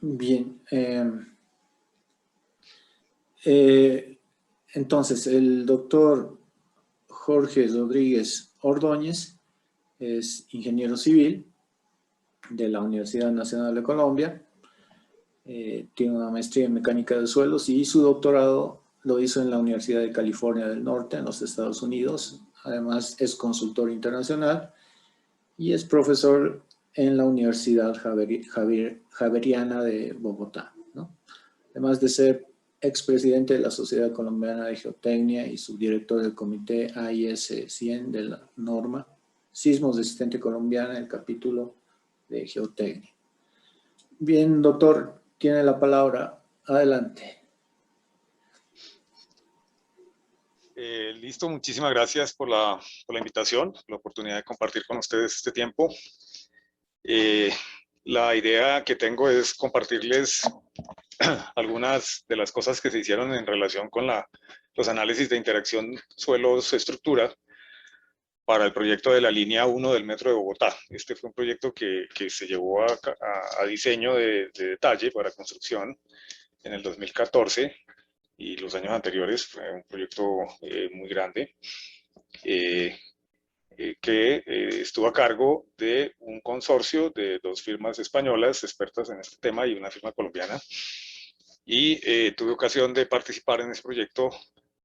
Bien. Entonces, el doctor Jorge Rodríguez Ordóñez es ingeniero civil de la Universidad Nacional de Colombia. Tiene una maestría en mecánica de suelos y su doctorado lo hizo en la Universidad de California del Norte, en los Estados Unidos. Además, es consultor internacional y es profesor en la Universidad Javeriana de Bogotá, ¿no? Además de ser expresidente de la Sociedad Colombiana de Geotecnia y subdirector del comité AIS 100 de la norma Sismos Resistente Colombiana, el capítulo de Geotecnia. Bien, doctor, tiene la palabra. Adelante. Listo, muchísimas gracias por la invitación, la oportunidad de compartir con ustedes este tiempo. La idea que tengo es compartirles algunas de las cosas que se hicieron en relación con los análisis de interacción suelos-estructura para el proyecto de la línea 1 del Metro de Bogotá. Este fue un proyecto que se llevó a diseño de detalle para construcción en el 2014 y los años anteriores. Fue un proyecto muy grande que estuvo a cargo de un consorcio de dos firmas españolas expertas en este tema y una firma colombiana. Y tuve ocasión de participar en ese proyecto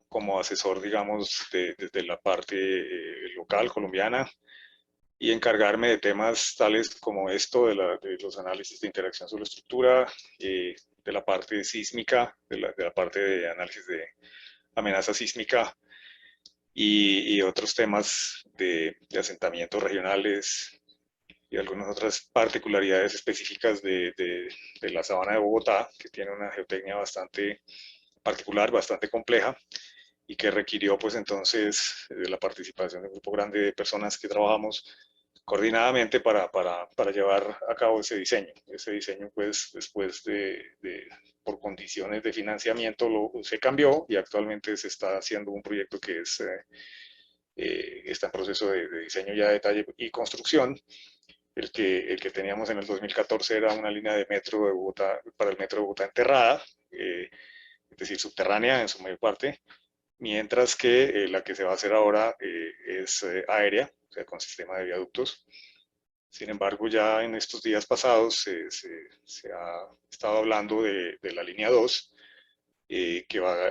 como asesor, digamos, desde la parte local colombiana y encargarme de temas tales como esto de los análisis de interacción sobre estructura, de la parte sísmica, de la parte de análisis de amenaza sísmica y otros temas de asentamientos regionales y algunas otras particularidades específicas de la sabana de Bogotá, que tiene una geotecnia bastante particular, bastante compleja, y que requirió pues entonces de la participación de un grupo grande de personas que trabajamos coordinadamente para llevar a cabo ese diseño. Ese diseño pues después por condiciones de financiamiento se cambió y actualmente se está haciendo un proyecto que está en proceso de diseño ya de detalle y construcción. El que teníamos en el 2014 era una línea de metro de Bogotá, para el metro de Bogotá enterrada, es decir, subterránea en su mayor parte, mientras que la que se va a hacer ahora es aérea, o sea, con sistema de viaductos. Sin embargo, ya en estos días pasados se ha estado hablando de la línea 2, que va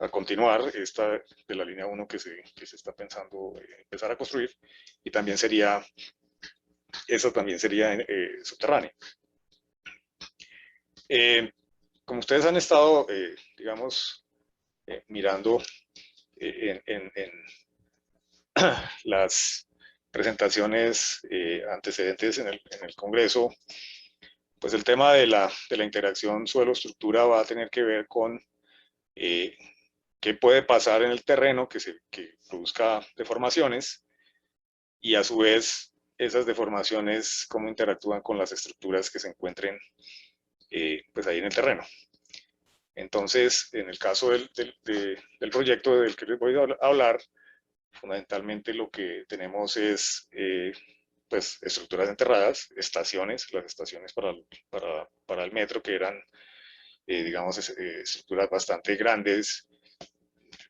a continuar esta de la línea 1 que se está pensando empezar a construir, y también sería, eso también sería subterráneo. Como ustedes han estado, digamos, mirando en las presentaciones antecedentes en el Congreso, pues el tema de la interacción suelo-estructura va a tener que ver con qué puede pasar en el terreno que produzca deformaciones y a su vez esas deformaciones cómo interactúan con las estructuras que se encuentren pues ahí en el terreno. Entonces, en el caso del proyecto del que les voy a hablar, fundamentalmente lo que tenemos es pues estructuras enterradas, estaciones, las estaciones para el metro, que eran digamos estructuras bastante grandes,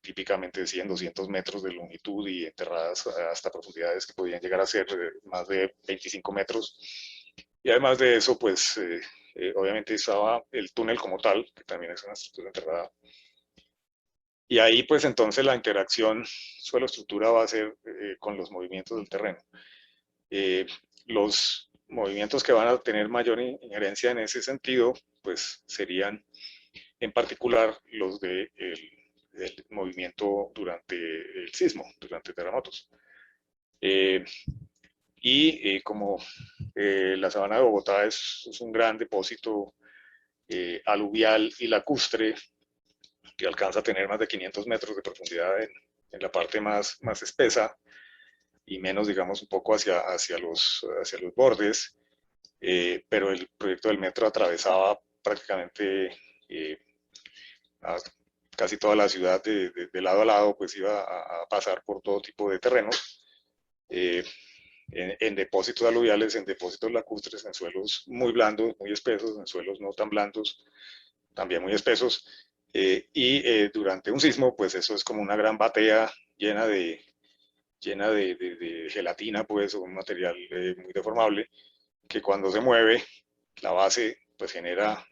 típicamente de 100, 200 metros de longitud y enterradas hasta profundidades que podían llegar a ser más de 25 metros. Y además de eso, pues obviamente estaba el túnel como tal, que también es una estructura enterrada. Y ahí pues entonces la interacción suelo-estructura va a ser con los movimientos del terreno. Los movimientos que van a tener mayor injerencia en ese sentido pues serían en particular los del movimiento durante el sismo, durante terremotos. Como la sabana de Bogotá es un gran depósito aluvial y lacustre que alcanza a tener más de 500 metros de profundidad en la parte más espesa y menos, digamos, un poco hacia los bordes, pero el proyecto del metro atravesaba prácticamente casi toda la ciudad de lado a lado, pues iba a pasar por todo tipo de terrenos. en depósitos aluviales, en depósitos lacustres, en suelos muy blandos, muy espesos, en suelos no tan blandos, también muy espesos, durante un sismo, pues eso es como una gran batea llena de gelatina, pues, o un material muy deformable, que cuando se mueve, la base, pues genera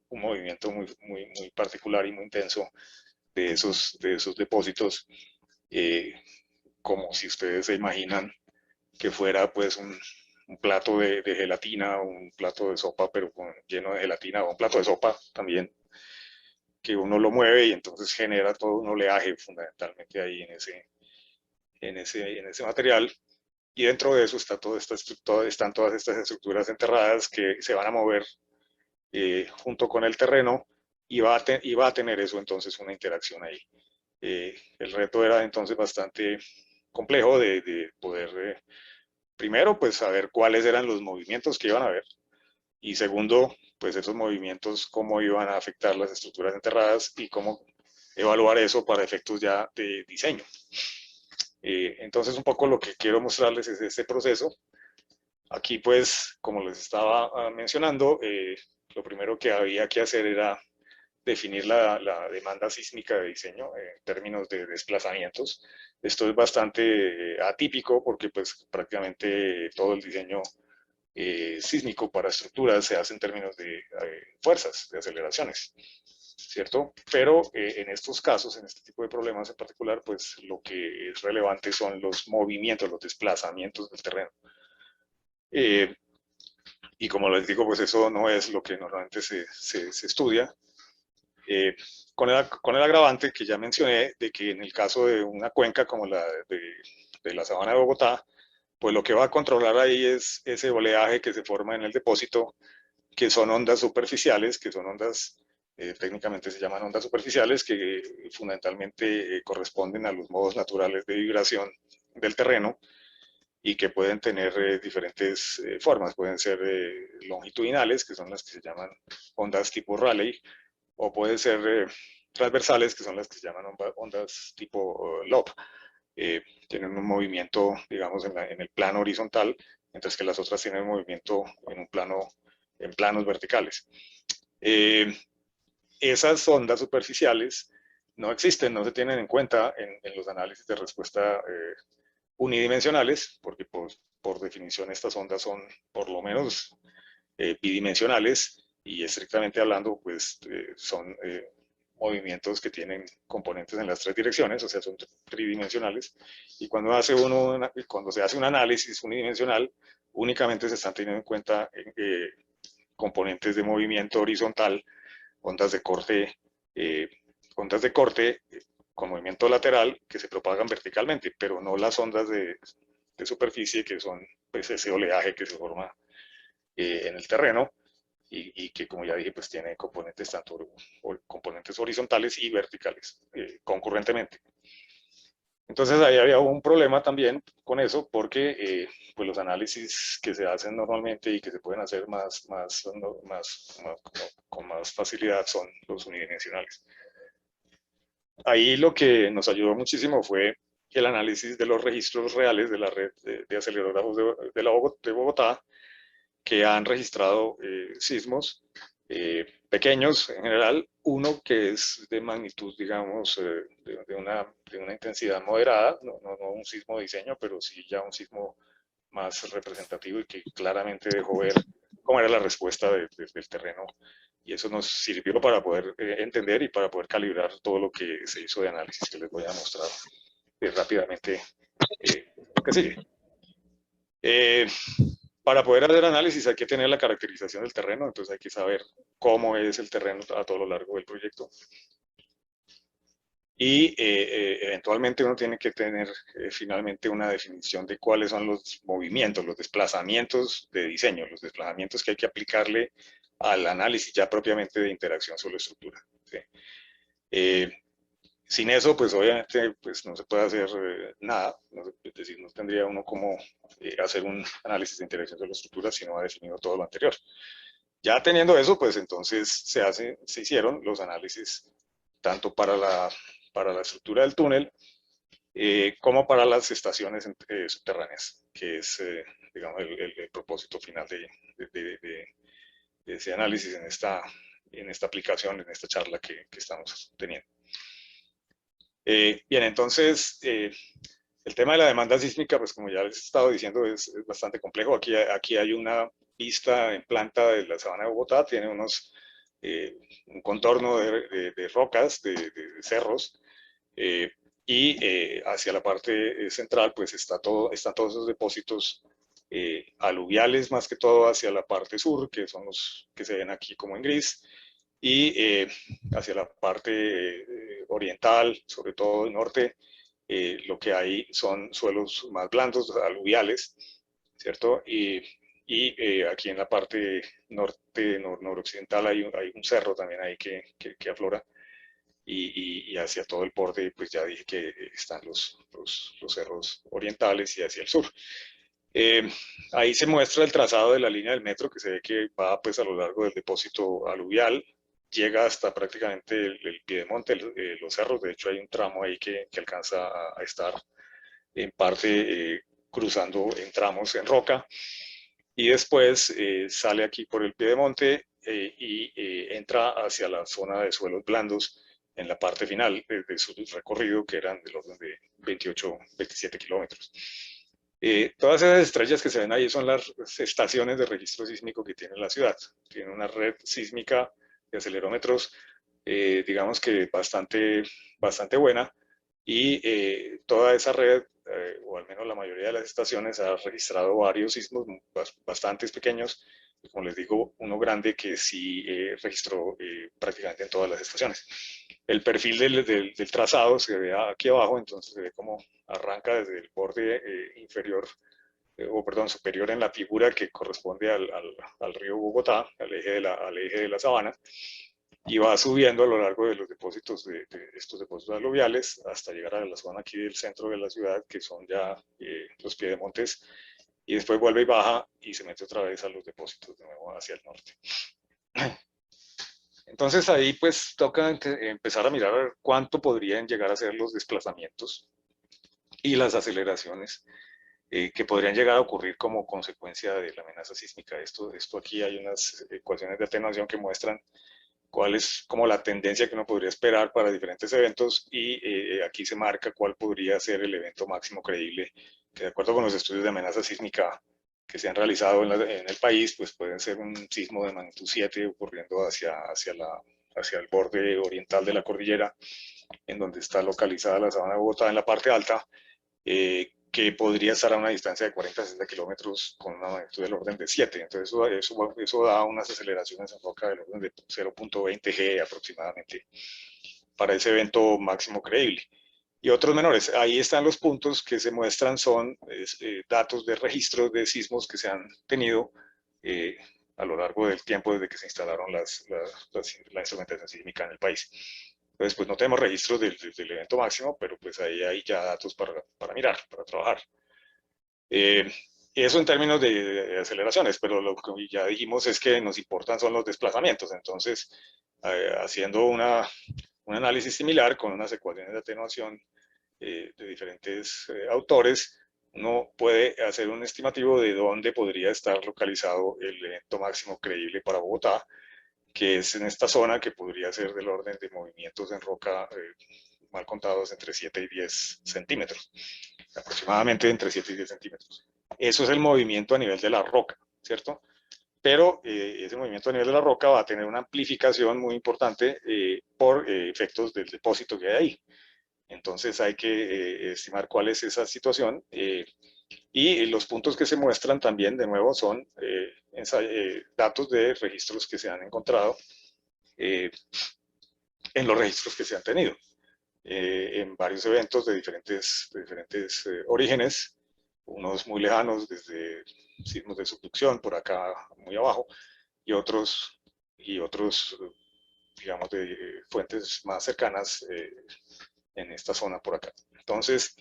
un movimiento muy particular y muy intenso de esos depósitos, como si ustedes se imaginan que fuera pues un plato de gelatina o un plato de sopa, pero lleno de gelatina, o un plato de sopa también, que uno lo mueve y entonces genera todo un oleaje fundamentalmente ahí en ese material. Y dentro de eso está están todas estas estructuras enterradas que se van a mover junto con el terreno y va a tener eso entonces una interacción ahí. El reto era entonces bastante complejo de poder, primero, pues saber cuáles eran los movimientos que iban a haber, y segundo, pues esos movimientos, cómo iban a afectar las estructuras enterradas y cómo evaluar eso para efectos ya de diseño. Entonces, un poco lo que quiero mostrarles es este proceso. Aquí, pues, como les estaba mencionando, lo primero que había que hacer era definir la demanda sísmica de diseño en términos de desplazamientos. Esto es bastante atípico porque pues prácticamente todo el diseño sísmico para estructuras se hace en términos de fuerzas, de aceleraciones, ¿cierto? Pero en estos casos, en este tipo de problemas en particular, pues lo que es relevante son los movimientos, los desplazamientos del terreno. Y como les digo, pues eso no es lo que normalmente se estudia. Con el agravante que ya mencioné, de que en el caso de una cuenca como la de la Sabana de Bogotá, pues lo que va a controlar ahí es ese oleaje que se forma en el depósito, que son ondas superficiales, que son ondas, técnicamente se llaman ondas superficiales, que fundamentalmente corresponden a los modos naturales de vibración del terreno y que pueden tener diferentes formas. Pueden ser longitudinales, que son las que se llaman ondas tipo Rayleigh, o pueden ser transversales, que son las que se llaman ondas tipo lob. Tienen un movimiento, digamos, en el plano horizontal, mientras que las otras tienen un movimiento en planos verticales. Esas ondas superficiales no existen, no se tienen en cuenta en los análisis de respuesta unidimensionales, porque por definición estas ondas son por lo menos bidimensionales, y estrictamente hablando, pues son movimientos que tienen componentes en las tres direcciones, o sea, son tridimensionales, y cuando se hace un análisis unidimensional, únicamente se están teniendo en cuenta componentes de movimiento horizontal, ondas de corte, con movimiento lateral que se propagan verticalmente, pero no las ondas de superficie, que son pues ese oleaje que se forma en el terreno, y que, como ya dije, pues tiene componentes componentes horizontales y verticales concurrentemente. Entonces ahí había un problema también con eso, porque pues los análisis que se hacen normalmente y que se pueden hacer con más facilidad son los unidimensionales. Ahí lo que nos ayudó muchísimo fue el análisis de los registros reales de la red de acelerógrafos de Bogotá, que han registrado sismos pequeños en general, uno que es de magnitud, digamos, de una intensidad moderada, no un sismo de diseño, pero sí ya un sismo más representativo y que claramente dejó ver cómo era la respuesta del terreno, y eso nos sirvió para poder entender y para poder calibrar todo lo que se hizo de análisis, que les voy a mostrar rápidamente lo que sigue. Para poder hacer análisis hay que tener la caracterización del terreno, entonces hay que saber cómo es el terreno a todo lo largo del proyecto. Y eventualmente uno tiene que tener finalmente una definición de cuáles son los movimientos, los desplazamientos de diseño, los desplazamientos que hay que aplicarle al análisis ya propiamente de interacción suelo-estructura. ¿Sí? Sin eso, pues obviamente pues, no se puede hacer nada, es decir, no tendría uno como hacer un análisis de interacción de la estructura si no ha definido todo lo anterior. Ya teniendo eso, pues entonces se hicieron los análisis tanto para la estructura del túnel como para las estaciones subterráneas, que es, digamos, el propósito final de ese análisis en esta aplicación, en esta charla que estamos teniendo. Bien, entonces, el tema de la demanda sísmica, pues como ya les he estado diciendo, es bastante complejo. Aquí hay una vista en planta de la sabana de Bogotá, tiene un contorno de rocas, de cerros, y hacia la parte central pues están todos esos depósitos aluviales, más que todo hacia la parte sur, que son los que se ven aquí como en gris, y hacia la parte oriental, sobre todo el norte, lo que hay son suelos más blandos, aluviales, ¿cierto? Y aquí en la parte norte, noroccidental hay un cerro también ahí que aflora, y hacia todo el borde, pues ya dije que están los cerros orientales y hacia el sur. Ahí se muestra el trazado de la línea del metro, que se ve que va pues a lo largo del depósito aluvial, llega hasta prácticamente el piedemonte, los cerros. De hecho hay un tramo ahí que alcanza a estar en parte cruzando en tramos en roca, y después sale aquí por el piedemonte y entra hacia la zona de suelos blandos en la parte final de su recorrido, que eran del orden de 28, 27 kilómetros. Todas esas estrellas que se ven ahí son las estaciones de registro sísmico que tiene la ciudad. Tiene una red sísmica de acelerómetros, digamos que bastante buena, y toda esa red, o al menos la mayoría de las estaciones, ha registrado varios sismos bastante pequeños, y como les digo, uno grande que sí registró prácticamente en todas las estaciones. El perfil del trazado se ve aquí abajo, entonces se ve como arranca desde el borde inferior, o perdón, superior en la figura que corresponde al río Bogotá, al eje de la sabana, y va subiendo a lo largo de los depósitos, de estos depósitos aluviales, hasta llegar a la zona aquí del centro de la ciudad, que son ya los piedemontes, y después vuelve y baja y se mete otra vez a los depósitos de nuevo hacia el norte. Entonces ahí pues toca empezar a mirar cuánto podrían llegar a ser los desplazamientos y las aceleraciones que podrían llegar a ocurrir como consecuencia de la amenaza sísmica. Esto aquí hay unas ecuaciones de atenuación que muestran cuál es como la tendencia que uno podría esperar para diferentes eventos, y aquí se marca cuál podría ser el evento máximo creíble, que de acuerdo con los estudios de amenaza sísmica que se han realizado en el país, pues pueden ser un sismo de magnitud 7 ocurriendo hacia el borde oriental de la cordillera, en donde está localizada la sabana de Bogotá en la parte alta, que podría estar a una distancia de 40 a 60 kilómetros con una magnitud del orden de 7. Entonces eso da unas aceleraciones en roca del orden de 0.20 G aproximadamente para ese evento máximo creíble. Y otros menores. Ahí están los puntos que se muestran, son datos de registros de sismos que se han tenido a lo largo del tiempo desde que se instalaron la instrumentación sísmica en el país. Entonces, pues no tenemos registros del evento máximo, pero pues ahí hay ya datos para mirar, para trabajar. Eso en términos de aceleraciones, pero lo que ya dijimos es que nos importan son los desplazamientos. Entonces, haciendo un análisis similar con unas ecuaciones de atenuación de diferentes autores, uno puede hacer un estimativo de dónde podría estar localizado el evento máximo creíble para Bogotá, que es en esta zona, que podría ser del orden de movimientos en roca mal contados entre 7 y 10 centímetros, aproximadamente entre 7 y 10 centímetros. Eso es el movimiento a nivel de la roca, ¿cierto? Pero ese movimiento a nivel de la roca va a tener una amplificación muy importante por efectos del depósito que hay ahí. Entonces hay que estimar cuál es esa situación, y los puntos que se muestran también, de nuevo, son datos de registros que se han encontrado en los registros que se han tenido en varios eventos de diferentes orígenes, unos muy lejanos, desde sismos de subducción por acá muy abajo, y otros digamos, de fuentes más cercanas en esta zona por acá. Entonces,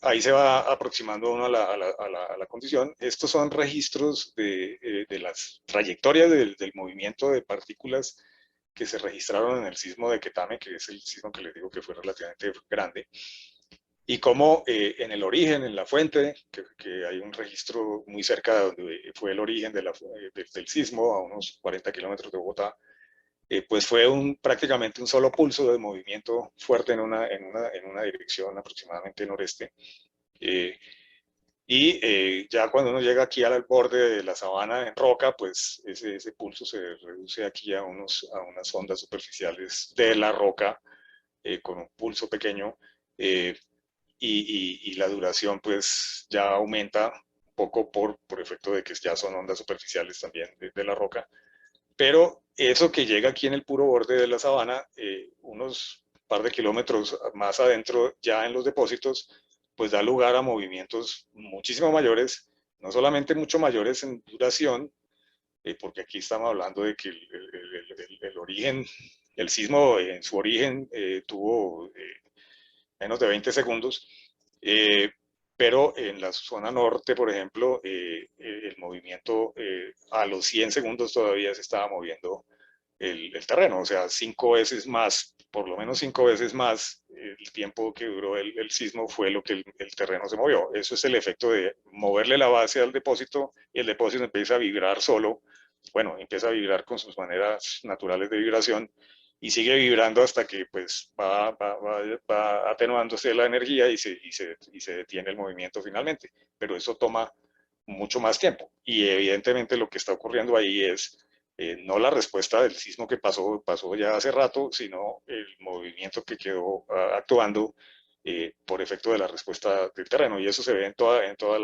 ahí se va aproximando uno a la condición. Estos son registros de las trayectorias del movimiento de partículas que se registraron en el sismo de Quetame, que es el sismo que les digo que fue relativamente grande. y cómo en el origen, en la fuente, que hay un registro muy cerca de donde fue el origen del sismo, a unos 40 kilómetros de Bogotá, pues fue prácticamente un solo pulso de movimiento fuerte en una dirección aproximadamente noreste. Ya cuando uno llega aquí al borde de la sabana en roca, pues ese pulso se reduce aquí a unas ondas superficiales de la roca con un pulso pequeño. Y la duración pues ya aumenta un poco por efecto de que ya son ondas superficiales también de la roca. Pero eso que llega aquí en el puro borde de la sabana, unos par de kilómetros más adentro, ya en los depósitos, pues da lugar a movimientos muchísimo mayores, no solamente mucho mayores en duración, porque aquí estamos hablando de que el origen, el sismo en su origen tuvo menos de 20 segundos, pero en la zona norte, por ejemplo, el movimiento a los 100 segundos todavía se estaba moviendo el terreno, o sea, 5 veces más, por lo menos 5 veces más el tiempo que duró el sismo fue lo que el terreno se movió. Eso es el efecto de moverle la base al depósito y el depósito empieza a vibrar solo, bueno, empieza a vibrar con sus maneras naturales de vibración y sigue vibrando hasta que pues va atenuándose la energía y se detiene el movimiento finalmente. Pero eso toma mucho más tiempo y evidentemente lo que está ocurriendo ahí es no la respuesta del sismo que pasó ya hace rato, sino el movimiento que quedó actuando por efecto de la respuesta del terreno. Y eso se ve en toda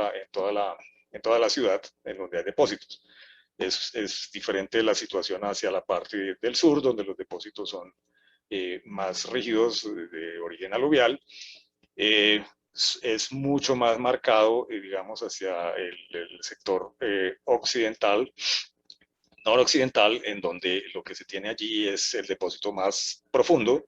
la ciudad en donde hay depósitos. Es diferente la situación hacia la parte del sur, donde los depósitos son más rígidos de origen aluvial. Es mucho más marcado, digamos, hacia el sector occidental, noroccidental, en donde lo que se tiene allí es el depósito más profundo,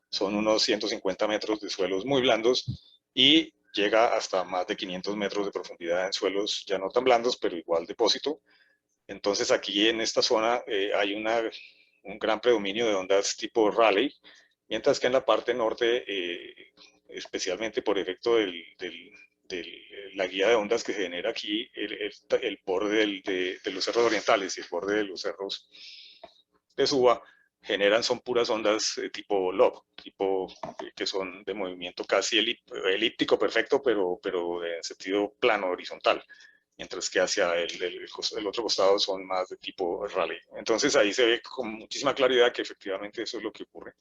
son unos 150 metros de suelos muy blandos y llega hasta más de 500 metros de profundidad en suelos ya no tan blandos, pero igual depósito. Entonces aquí en esta zona hay un gran predominio de ondas tipo Raleigh, mientras que en la parte norte, especialmente por efecto de la guía de ondas que se genera aquí, el borde de los cerros orientales y el borde de los cerros de Suba son puras ondas tipo lob, que son de movimiento casi elíptico perfecto, pero en sentido plano, horizontal, mientras que hacia el otro costado son más de tipo Raleigh. Entonces ahí se ve con muchísima claridad que efectivamente eso es lo que ocurre.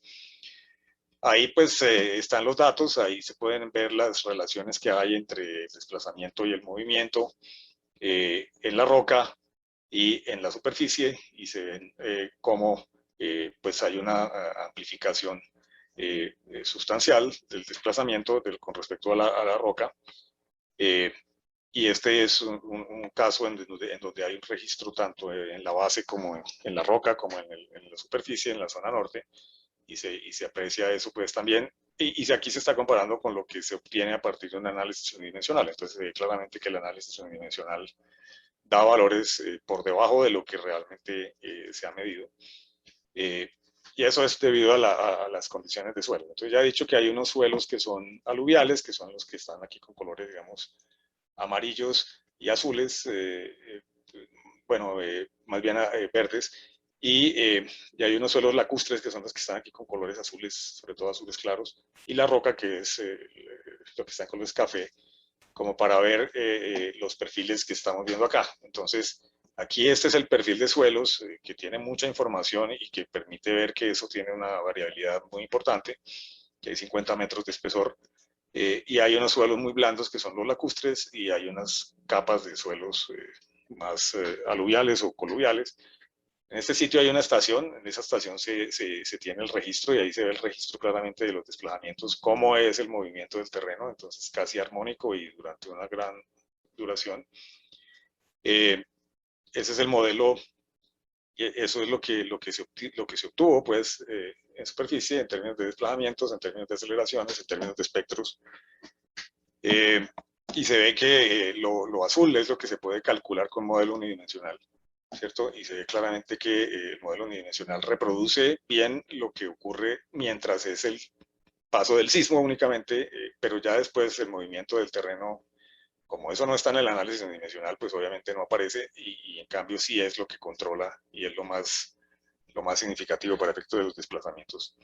Ahí pues están los datos, ahí se pueden ver las relaciones que hay entre el desplazamiento y el movimiento en la roca y en la superficie, y se ven cómo pues hay una amplificación sustancial del desplazamiento con respecto a la roca. Y este es un caso en donde hay un registro tanto en la base como en la roca, como en la superficie, en la zona norte, y se aprecia eso pues también. Y aquí se está comparando con lo que se obtiene a partir de un análisis unidimensional. Entonces se ve claramente que el análisis unidimensional da valores por debajo de lo que realmente se ha medido. Y eso es debido a las condiciones de suelo. Entonces ya he dicho que hay unos suelos que son aluviales, que son los que están aquí con colores, digamos, amarillos y azules, bueno, más bien verdes, y hay unos suelos lacustres que son los que están aquí con colores azules, sobre todo azules claros, y la roca que es lo que está en colores café, como para ver los perfiles que estamos viendo acá. Entonces, aquí este es el perfil de suelos que tiene mucha información y que permite ver que eso tiene una variabilidad muy importante, que hay 50 metros de espesor, y hay unos suelos muy blandos que son los lacustres y hay unas capas de suelos más aluviales o coluviales. En este sitio hay una estación, en esa estación se tiene el registro y ahí se ve el registro claramente de los desplazamientos, cómo es el movimiento del terreno, entonces casi armónico y durante una gran duración. Ese es el modelo, y eso es lo que se obtuvo pues, en superficie, en términos de desplazamientos, en términos de aceleraciones, en términos de espectros. Y se ve que lo azul es lo que se puede calcular con modelo unidimensional, ¿cierto? Y se ve claramente que el modelo unidimensional reproduce bien lo que ocurre mientras es paso del sismo únicamente, pero ya después el movimiento del terreno, como eso no está en el análisis unidimensional, pues obviamente no aparece, y en cambio sí es lo que controla y es lo más significativo para efectos de los desplazamientos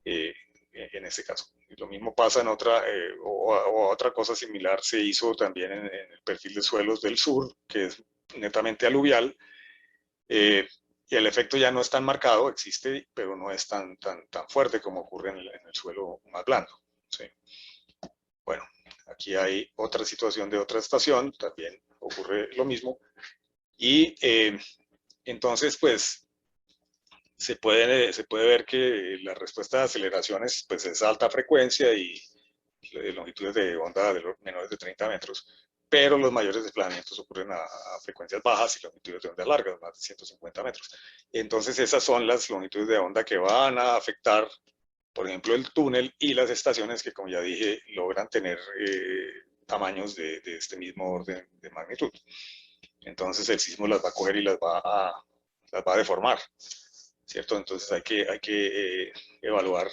en este caso. Y lo mismo pasa en otra cosa similar se hizo también en el perfil de suelos del sur, que es netamente aluvial, y el efecto ya no es tan marcado, existe, pero no es tan fuerte como ocurre en el suelo más blando. ¿Sí? Bueno, aquí hay otra situación de otra estación, también ocurre lo mismo, y entonces, pues, se puede ver que la respuesta de aceleraciones pues, es alta frecuencia y longitudes de onda menores de 30 metros, pero los mayores desplazamientos ocurren a frecuencias bajas y longitudes de onda largas, más de 150 metros. Entonces esas son las longitudes de onda que van a afectar, por ejemplo, el túnel y las estaciones que, como ya dije, logran tener tamaños de este mismo orden de magnitud. Entonces el sismo las va a coger y las va a deformar, ¿cierto? Entonces hay que evaluar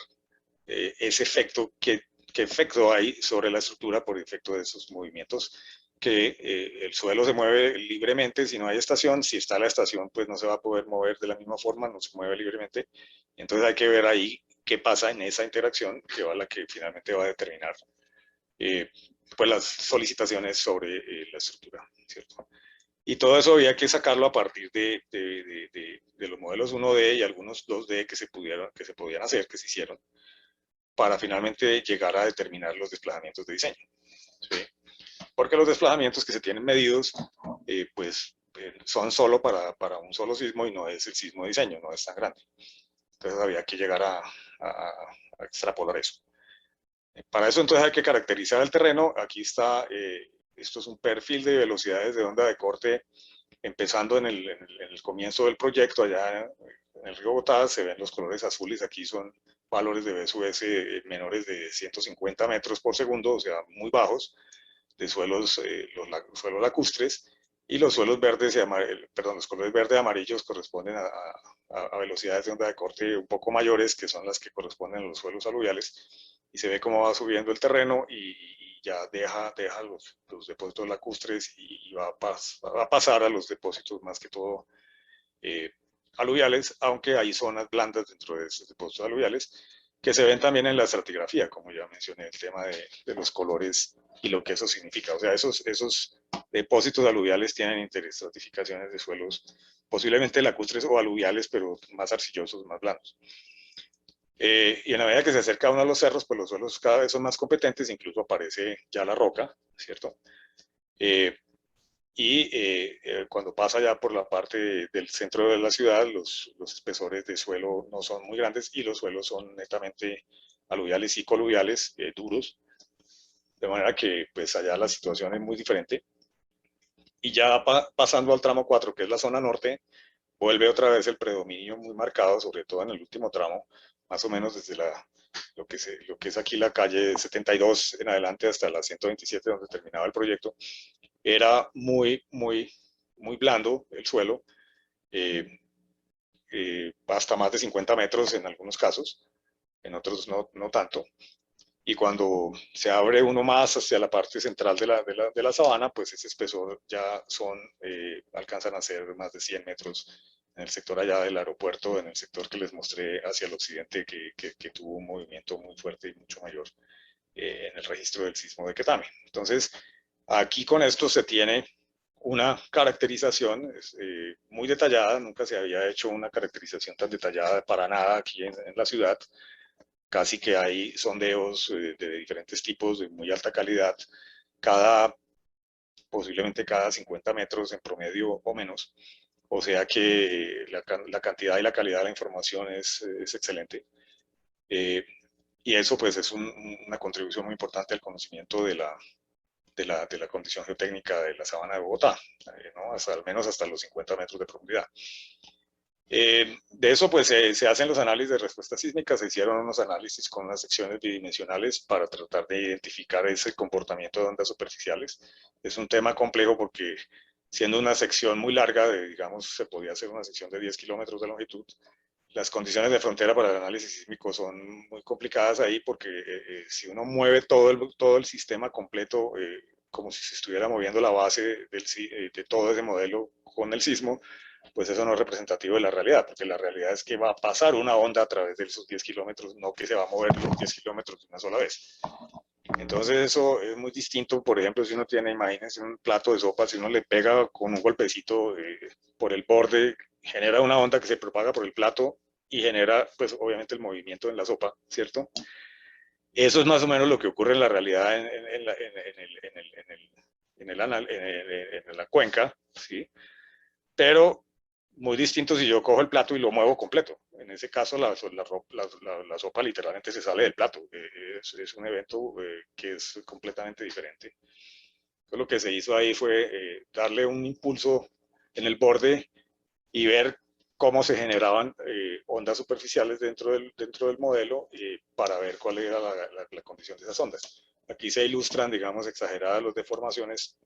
ese efecto, qué efecto hay sobre la estructura por efecto de esos movimientos, que el suelo se mueve libremente si no hay estación, si está la estación pues no se va a poder mover de la misma forma, no se mueve libremente, entonces hay que ver ahí qué pasa en esa interacción que va la que finalmente va a determinar pues las solicitaciones sobre la estructura, ¿cierto? Y todo eso había que sacarlo a partir de los modelos 1D y algunos 2D que se podían hacer, que se hicieron, para finalmente llegar a determinar los desplazamientos de diseño. ¿Sí? Porque los desplazamientos que se tienen medidos, son solo para un solo sismo y no es el sismo de diseño, no es tan grande. Entonces había que llegar a extrapolar eso. Para eso entonces hay que caracterizar el terreno. Aquí está, esto es un perfil de velocidades de onda de corte empezando en el comienzo del proyecto, allá en el río Bogotá, se ven los colores azules, aquí son valores de BSUS menores de 150 metros por segundo, o sea, muy bajos, de suelos, los suelos lacustres, y los suelos verdes y los colores verde y amarillos corresponden a velocidades de onda de corte un poco mayores, que son las que corresponden a los suelos aluviales, y se ve cómo va subiendo el terreno y ya deja los depósitos lacustres y va a pasar a los depósitos más que todo aluviales, aunque hay zonas blandas dentro de esos depósitos aluviales que se ven también en la estratigrafía, como ya mencioné, el tema de los colores y lo que eso significa. O sea, esos depósitos aluviales tienen interestratificaciones de suelos posiblemente lacustres o aluviales, pero más arcillosos, más blandos. Y en la medida que se acerca uno a los cerros, pues los suelos cada vez son más competentes, incluso aparece ya la roca, ¿cierto? Cuando pasa ya por la parte del centro de la ciudad, los espesores de suelo no son muy grandes y los suelos son netamente aluviales y coluviales, duros, de manera que pues allá la situación es muy diferente. Y ya pasando al tramo 4, que es la zona norte, vuelve otra vez el predominio muy marcado, sobre todo en el último tramo, más o menos desde lo que es aquí la calle 72 en adelante hasta la 127 donde terminaba el proyecto. Era muy blando el suelo, hasta más de 50 metros en algunos casos, en otros no tanto. Y cuando se abre uno más hacia la parte central de la sabana, pues ese espesor ya alcanzan a ser más de 100 metros en el sector allá del aeropuerto, en el sector que les mostré hacia el occidente, que tuvo un movimiento muy fuerte y mucho mayor en el registro del sismo de Quetame. Entonces, aquí con esto se tiene una caracterización muy detallada, nunca se había hecho una caracterización tan detallada para nada aquí en la ciudad, casi que hay sondeos de diferentes tipos de muy alta calidad, posiblemente cada 50 metros en promedio o menos, o sea que la cantidad y la calidad de la información es excelente. Y eso pues es una contribución muy importante al conocimiento de la condición geotécnica de la sabana de Bogotá, ¿no? Al menos hasta los 50 metros de profundidad. De eso pues se hacen los análisis de respuesta sísmica, se hicieron unos análisis con unas secciones bidimensionales para tratar de identificar ese comportamiento de ondas superficiales. Es un tema complejo porque siendo una sección muy larga, digamos, se podía hacer una sección de 10 kilómetros de longitud, las condiciones de frontera para el análisis sísmico son muy complicadas ahí, porque si uno mueve todo el sistema completo, como si se estuviera moviendo la base de todo ese modelo con el sismo, pues eso no es representativo de la realidad, porque la realidad es que va a pasar una onda a través de esos 10 kilómetros, no que se va a mover los 10 kilómetros de una sola vez. Entonces eso es muy distinto. Por ejemplo, si uno tiene, imagínense un plato de sopa, si uno le pega con un golpecito por el borde, genera una onda que se propaga por el plato y genera, pues obviamente, el movimiento en la sopa, ¿cierto? Eso es más o menos lo que ocurre en la realidad en la cuenca, ¿sí? Pero muy distinto si yo cojo el plato y lo muevo completo. En ese caso, la sopa literalmente se sale del plato. Es un evento que es completamente diferente. Entonces, lo que se hizo ahí fue darle un impulso en el borde y ver cómo se generaban ondas superficiales dentro del modelo para ver cuál era la condición de esas ondas. Aquí se ilustran, digamos, exageradas las deformaciones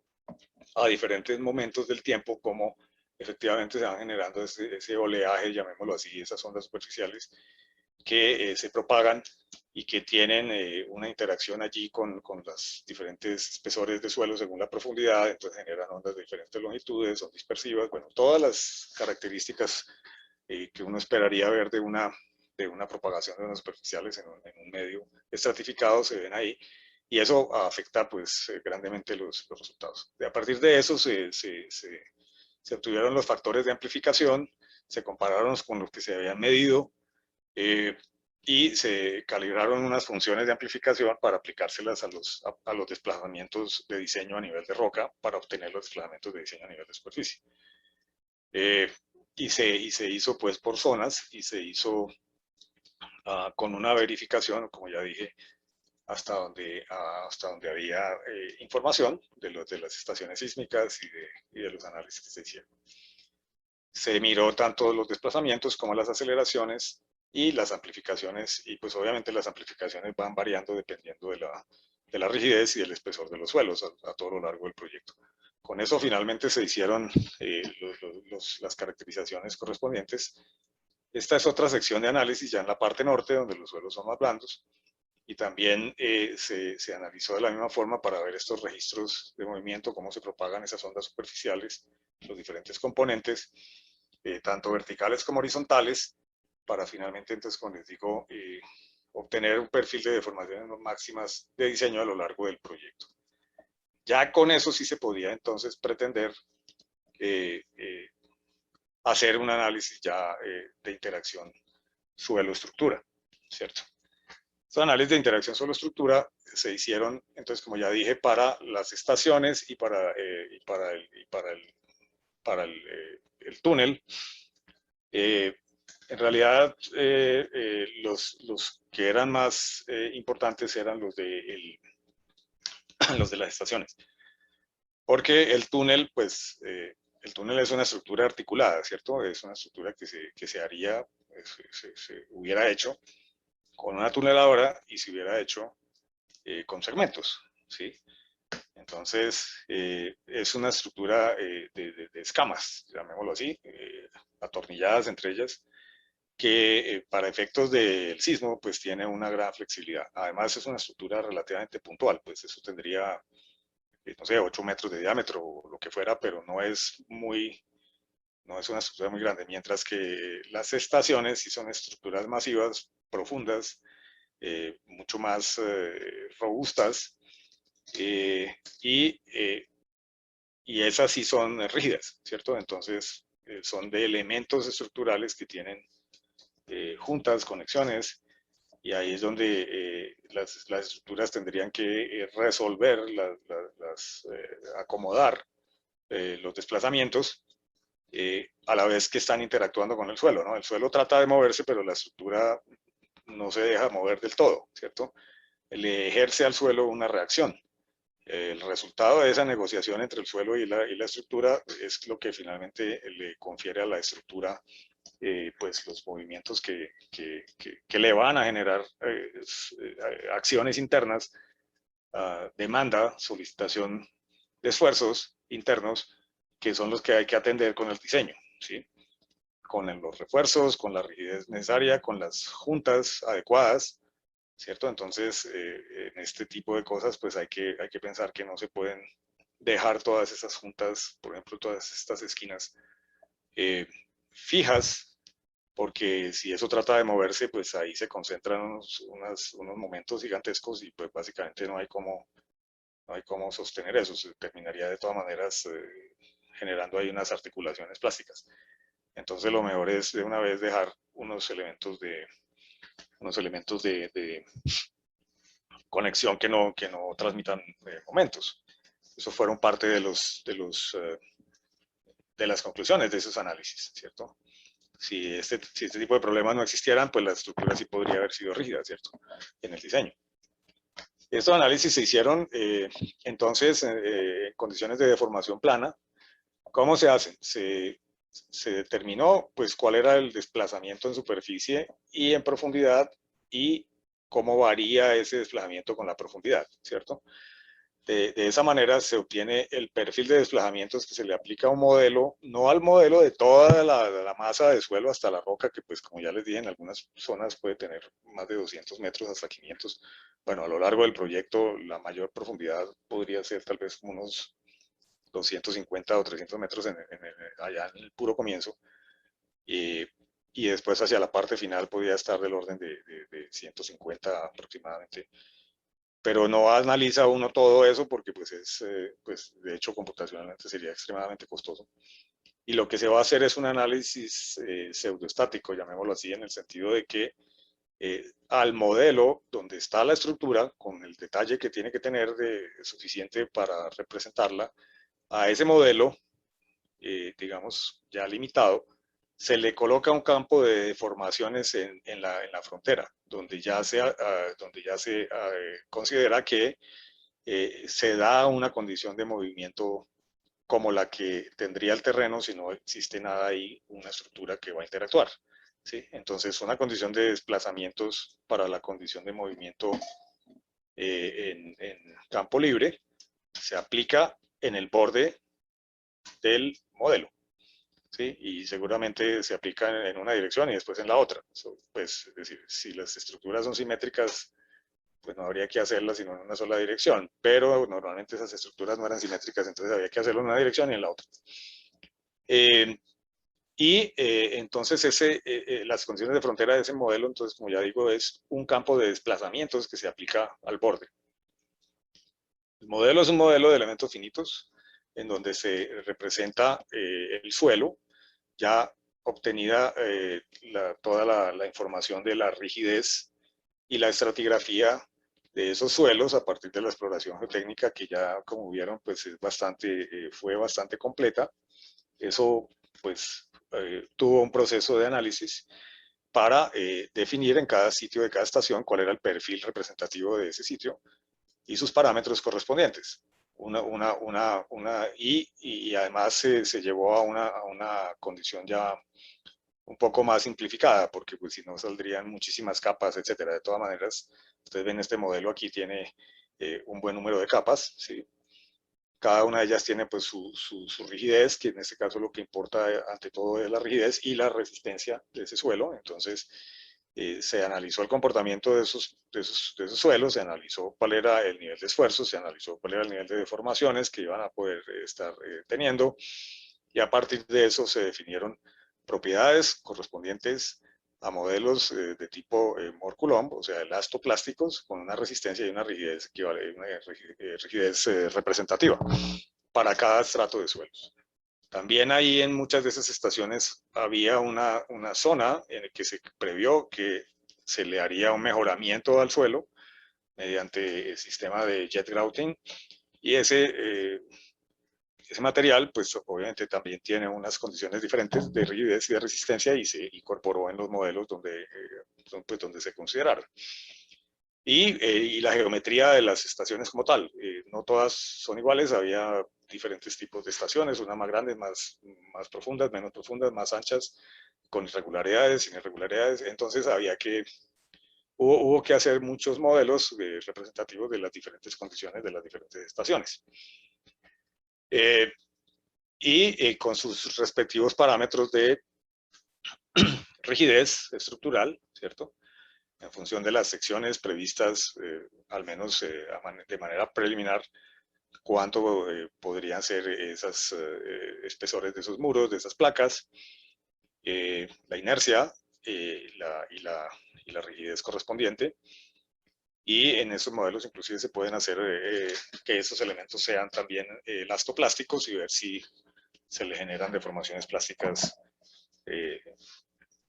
a diferentes momentos del tiempo, como efectivamente se van generando ese oleaje, llamémoslo así, esas ondas superficiales que se propagan y que tienen una interacción allí con los diferentes espesores de suelo según la profundidad, entonces generan ondas de diferentes longitudes, son dispersivas, bueno, todas las características que uno esperaría ver de una propagación de ondas superficiales en un medio estratificado se ven ahí, y eso afecta pues grandemente los resultados. A partir de eso se obtuvieron los factores de amplificación, se compararon con los que se habían medido y se calibraron unas funciones de amplificación para aplicárselas a los desplazamientos de diseño a nivel de roca para obtener los desplazamientos de diseño a nivel de superficie. Y se hizo pues por zonas y se hizo con una verificación, como ya dije, hasta donde había información de las estaciones sísmicas y de los análisis que se hicieron. Se miró tanto los desplazamientos como las aceleraciones y las amplificaciones, y pues obviamente las amplificaciones van variando dependiendo de la rigidez y del espesor de los suelos a todo lo largo del proyecto. Con eso finalmente se hicieron las caracterizaciones correspondientes. Esta es otra sección de análisis ya en la parte norte, donde los suelos son más blandos, y también se analizó de la misma forma para ver estos registros de movimiento, cómo se propagan esas ondas superficiales, los diferentes componentes, tanto verticales como horizontales, para finalmente, entonces, como les digo, obtener un perfil de deformaciones máximas de diseño a lo largo del proyecto. Ya con eso sí se podía entonces pretender hacer un análisis ya de interacción suelo-estructura, ¿cierto? Estos análisis de interacción suelo-estructura se hicieron, entonces, como ya dije, para las estaciones y para el túnel. En realidad, los que eran más importantes eran los de las estaciones, porque el túnel, pues, el túnel es una estructura articulada, ¿cierto? Es una estructura que se haría, se hubiera hecho con una tuneladora y se hubiera hecho con segmentos, ¿sí? Entonces, es una estructura de escamas, llamémoslo así, atornilladas entre ellas, que para efectos del sismo, pues tiene una gran flexibilidad. Además, es una estructura relativamente puntual, pues eso tendría, no sé, 8 metros de diámetro o lo que fuera, pero no es una estructura muy grande, mientras que las estaciones sí son estructuras masivas, profundas, mucho más robustas, y esas sí son rígidas, ¿cierto? Entonces, son de elementos estructurales que tienen juntas, conexiones, y ahí es donde las estructuras tendrían que resolver, acomodar los desplazamientos a la vez que están interactuando con el suelo, ¿no? El suelo trata de moverse, pero la estructura no se deja mover del todo, ¿cierto? Le ejerce al suelo una reacción. El resultado de esa negociación entre el suelo y la estructura es lo que finalmente le confiere a la estructura pues los movimientos que le van a generar acciones internas, demanda, solicitación de esfuerzos internos, que son los que hay que atender con el diseño, ¿sí? con los refuerzos, con la rigidez necesaria, con las juntas adecuadas, ¿cierto? Entonces, en este tipo de cosas, pues hay que pensar que no se pueden dejar todas esas juntas, por ejemplo, todas estas esquinas fijas, porque si eso trata de moverse, pues ahí se concentran unos momentos gigantescos y pues básicamente no hay cómo sostener eso, se terminaría de todas maneras generando ahí unas articulaciones plásticas. Entonces lo mejor es de una vez dejar unos elementos de conexión que no transmitan momentos. Eso fueron parte de las conclusiones de esos análisis, ¿cierto? Si este tipo de problemas no existieran, pues la estructura sí podría haber sido rígida, ¿cierto? En el diseño. Estos análisis se hicieron entonces en condiciones de deformación plana. ¿Cómo se hacen? Se determinó pues cuál era el desplazamiento en superficie y en profundidad y cómo varía ese desplazamiento con la profundidad, ¿cierto? De esa manera se obtiene el perfil de desplazamientos que se le aplica a un modelo, no al modelo de toda la masa de suelo hasta la roca, que pues como ya les dije, en algunas zonas puede tener más de 200 metros hasta 500. Bueno, a lo largo del proyecto la mayor profundidad podría ser tal vez unos 250 o 300 metros allá en el puro comienzo. Y después hacia la parte final podría estar del orden de 150 aproximadamente. Pero no analiza uno todo eso porque pues pues de hecho computacionalmente sería extremadamente costoso. Y lo que se va a hacer es un análisis pseudoestático, llamémoslo así, en el sentido de que al modelo donde está la estructura, con el detalle que tiene que tener suficiente para representarla, a ese modelo, digamos, ya limitado, se le coloca un campo de deformaciones en la frontera, donde ya se considera que se da una condición de movimiento como la que tendría el terreno si no existe nada ahí, una estructura que va a interactuar. ¿Sí? Entonces, una condición de desplazamientos para la condición de movimiento en campo libre se aplica en el borde del modelo. ¿Sí? Y seguramente se aplica en una dirección y después en la otra. Pues, es decir, si las estructuras son simétricas, pues no habría que hacerlas sino en una sola dirección, pero normalmente esas estructuras no eran simétricas, entonces había que hacerlo en una dirección y en la otra. Entonces las condiciones de frontera de ese modelo, entonces como ya digo, es un campo de desplazamientos que se aplica al borde. El modelo es un modelo de elementos finitos en donde se representa el suelo, ya obtenida toda la información de la rigidez y la estratigrafía de esos suelos a partir de la exploración geotécnica que ya, como vieron, pues fue bastante completa. Eso, pues, tuvo un proceso de análisis para definir en cada sitio de cada estación cuál era el perfil representativo de ese sitio y sus parámetros correspondientes. Y además se llevó a una condición ya un poco más simplificada, porque pues si no saldrían muchísimas capas, etcétera. De todas maneras, ustedes ven este modelo aquí tiene un buen número de capas, ¿sí? Cada una de ellas tiene pues su rigidez, que en este caso lo que importa ante todo es la rigidez y la resistencia de ese suelo. Entonces, se analizó el comportamiento de esos suelos, se analizó cuál era el nivel de esfuerzo, se analizó cuál era el nivel de deformaciones que iban a poder estar teniendo, y a partir de eso se definieron propiedades correspondientes a modelos de tipo Moore-Coulomb, o sea, elastoplásticos, con una resistencia y una rigidez, rigidez representativa para cada estrato de suelos. También ahí en muchas de esas estaciones había una zona en la que se previó que se le haría un mejoramiento al suelo mediante el sistema de jet grouting, y ese material pues obviamente también tiene unas condiciones diferentes de rigidez y de resistencia y se incorporó en los modelos donde se consideraron. Y la geometría de las estaciones como tal, no todas son iguales, había diferentes tipos de estaciones, unas más grandes, más profundas, menos profundas, más anchas, con irregularidades, sin irregularidades. Entonces hubo que hacer muchos modelos representativos de las diferentes condiciones de las diferentes estaciones. Y con sus respectivos parámetros de rigidez estructural, ¿cierto? En función de las secciones previstas, al menos de manera preliminar, cuánto podrían ser esos espesores de esos muros, de esas placas, la inercia y la rigidez correspondiente. Y en esos modelos inclusive se pueden hacer que esos elementos sean también elastoplásticos y ver si se le generan deformaciones plásticas.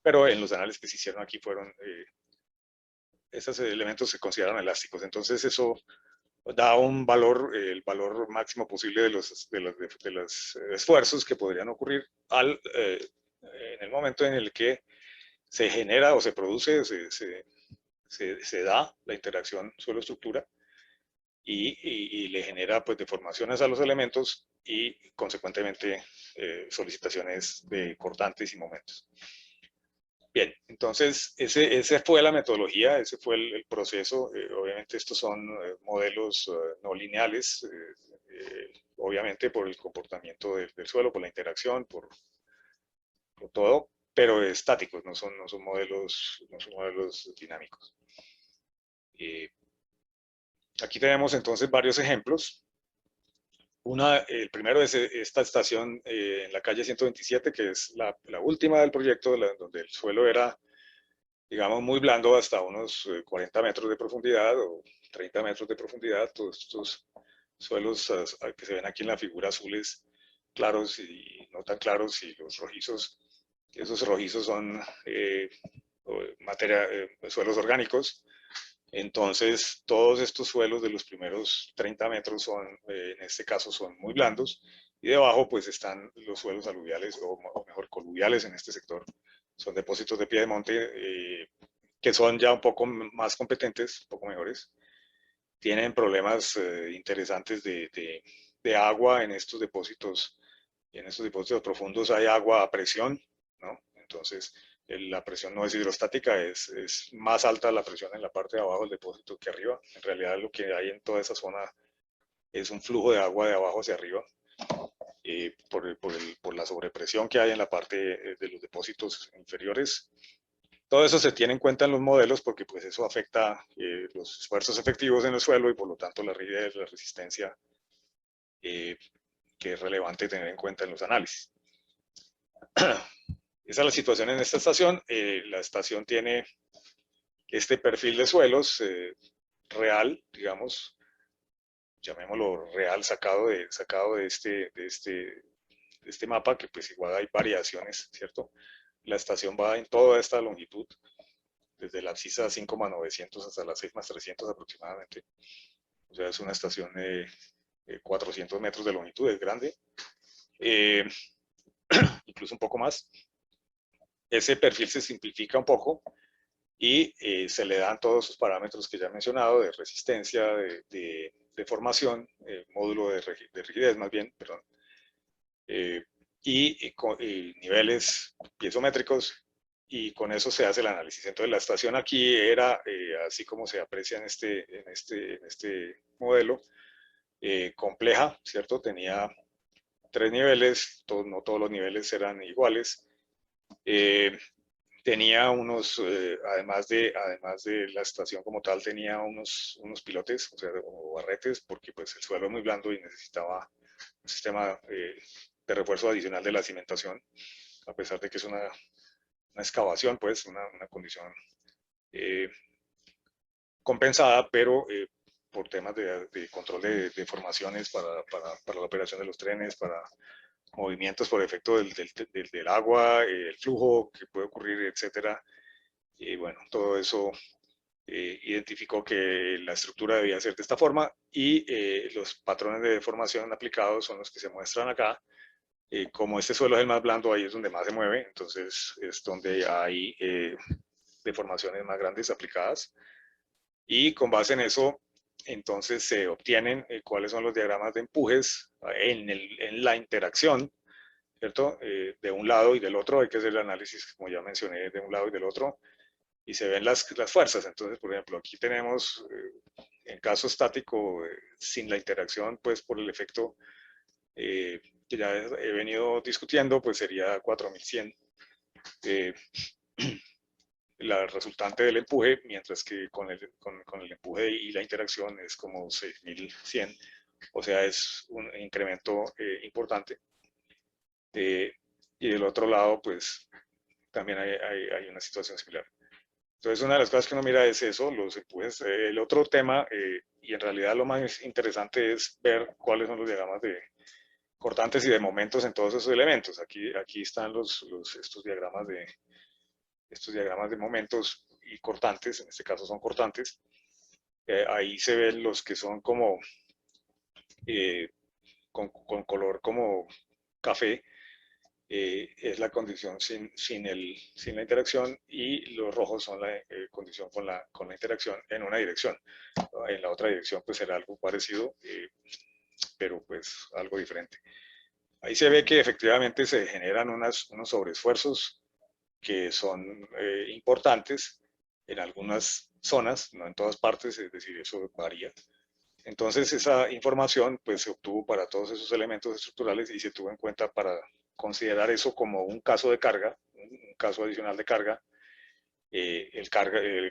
Pero en los análisis que se hicieron aquí fueron, esos elementos se consideran elásticos. Entonces eso da un valor, el valor máximo posible de los esfuerzos que podrían ocurrir en el momento en el que se genera o se produce, se da la interacción suelo-estructura y le genera pues deformaciones a los elementos y consecuentemente solicitaciones de cortantes y momentos. Bien, entonces esa fue la metodología, ese fue el proceso. Obviamente estos son modelos no lineales, obviamente por el comportamiento del suelo, por la interacción, por todo, pero estáticos, no son modelos dinámicos. Aquí tenemos entonces varios ejemplos. El primero es esta estación en la calle 127, que es la última del proyecto, donde el suelo era, digamos, muy blando hasta unos 40 metros de profundidad o 30 metros de profundidad. Todos estos suelos que se ven aquí en la figura, azules claros y no tan claros, y los rojizos, esos rojizos son suelos orgánicos. Entonces, todos estos suelos de los primeros 30 metros son, en este caso, son muy blandos, y debajo pues están los suelos aluviales, o mejor, coluviales en este sector. Son depósitos de piedemonte que son ya un poco más competentes, un poco mejores. Tienen problemas interesantes de agua en estos depósitos. En estos depósitos profundos hay agua a presión, ¿no? Entonces, la presión no es hidrostática, es más alta la presión en la parte de abajo del depósito que arriba. En realidad lo que hay en toda esa zona es un flujo de agua de abajo hacia arriba, por la sobrepresión que hay en la parte de los depósitos inferiores. Todo eso se tiene en cuenta en los modelos porque pues eso afecta los esfuerzos efectivos en el suelo y por lo tanto la rigidez, la resistencia, que es relevante tener en cuenta en los análisis. Esa es la situación en esta estación. La estación tiene este perfil de suelos real, digamos, llamémoslo real, sacado de este mapa, que pues igual hay variaciones, ¿cierto? La estación va en toda esta longitud, desde la abscisa 5+900 hasta la 6+300 aproximadamente. O sea, es una estación de 400 metros de longitud, es grande, incluso un poco más. Ese perfil se simplifica un poco y se le dan todos sus parámetros que ya he mencionado, de resistencia, de formación, módulo de rigidez más bien, perdón, y niveles piezométricos, y con eso se hace el análisis. Entonces la estación aquí era, así como se aprecia en este modelo, compleja, ¿cierto? Tenía 3 niveles, no todos los niveles eran iguales. Tenía unos, además de la estación como tal, tenía unos pilotes, o sea, o barretes, porque pues el suelo es muy blando y necesitaba un sistema de refuerzo adicional de la cimentación, a pesar de que es una excavación, pues una condición compensada, pero por temas de control de formaciones para la operación de los trenes, para movimientos por efecto del agua, el flujo que puede ocurrir, etcétera. Y bueno, todo eso identificó que la estructura debía ser de esta forma, y los patrones de deformación aplicados son los que se muestran acá. Como este suelo es el más blando, ahí es donde más se mueve, entonces es donde hay deformaciones más grandes aplicadas, y con base en eso entonces se obtienen cuáles son los diagramas de empujes en la interacción, ¿cierto? De un lado y del otro. Hay que hacer el análisis, como ya mencioné, de un lado y del otro, y se ven las fuerzas. Entonces, por ejemplo, aquí tenemos, en caso estático, sin la interacción, pues por el efecto que ya he venido discutiendo, pues sería 4100 la resultante del empuje, mientras que con el empuje y la interacción es como 6100, o sea, es un incremento importante. Y del otro lado, pues también hay una situación similar. Entonces, una de las cosas que uno mira es eso, los empujes. El otro tema, y en realidad lo más interesante, es ver cuáles son los diagramas de cortantes y de momentos en todos esos elementos. Aquí están estos diagramas de momentos y cortantes, en este caso son cortantes. Ahí se ven los que son como con color como café, es la condición sin la interacción, y los rojos son la condición con la interacción en una dirección. En la otra dirección pues será algo parecido, pero pues algo diferente. Ahí se ve que efectivamente se generan unos sobreesfuerzos que son importantes en algunas zonas, no en todas partes, es decir, eso varía. Entonces esa información pues se obtuvo para todos esos elementos estructurales y se tuvo en cuenta para considerar eso como un caso de carga, un caso adicional de carga, el